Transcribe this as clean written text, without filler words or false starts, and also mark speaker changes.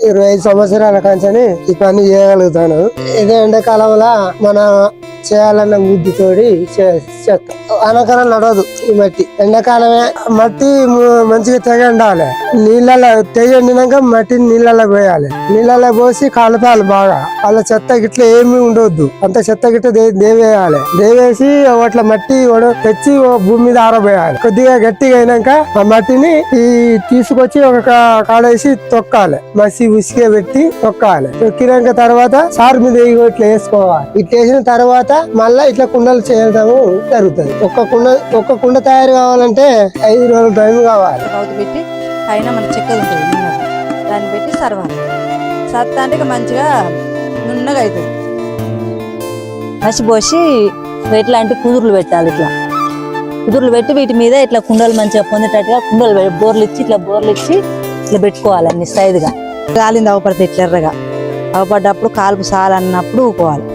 Speaker 1: 25 సంవత్సరాల కంచని ఈ పని చేయగలుగుతాను. ఇదే ఎండాకాలంలో మన చేయాలన్న బుద్ధితోటి చేస్తాం. అనకాలం నడవదు ఈ మట్టి. ఎండాకాలమే మట్టి మంచిగా తెగ ఎండాలి. నీళ్ళలో తెగ ఎండినాక మట్టిని నీళ్ళలో పోయాలి. నీళ్ళలో పోసి కలపాలి బాగా. వాళ్ళ చెత్త గిట్ల ఏమి ఉండవద్దు. అంత చెత్త గిట్ల దేవేయాలి. దేవేసి అట్లా మట్టి తెచ్చి భూమి మీద ఆరబోయాలి. కొద్దిగా గట్టిగా అయినాక ఆ మట్టిని తీసుకొచ్చి ఒక కాడేసి తొక్కాలి. మసి ఉసికే పెట్టి తొక్కాలి. తొక్కినాక తర్వాత సారు మీద ఇట్లా వేసుకోవాలి. ఇట్లా వేసిన తర్వాత మళ్ళా ఇట్లా కుండలు చేయడము జరుగుతుంది. ఒక్క కుండ తయారు కావాలంటే 5 రోజుల టైం కావాలి.
Speaker 2: పెట్టి పైన మన చెక్క ఉంటుంది, దాన్ని పెట్టి సర్వాలి. సత్త అంటే మంచిగా నున్నగా అవుతుంది. మసిపోసి ఇట్లాంటి కుదురులు పెట్టాలి. ఇట్లా కుదురులు పెట్టి వీటి మీద ఇట్లా కుండలు మంచిగా పొందేటట్టుగా కుండలు బోర్లు ఇచ్చి ఇట్లా పెట్టుకోవాలి. అన్ని సైజుగా గాలింది అవపడితే ఇట్లా ఎర్రగా అవపడ్డప్పుడు కాలుపు సాలన్నప్పుడు ఊకోవాలి.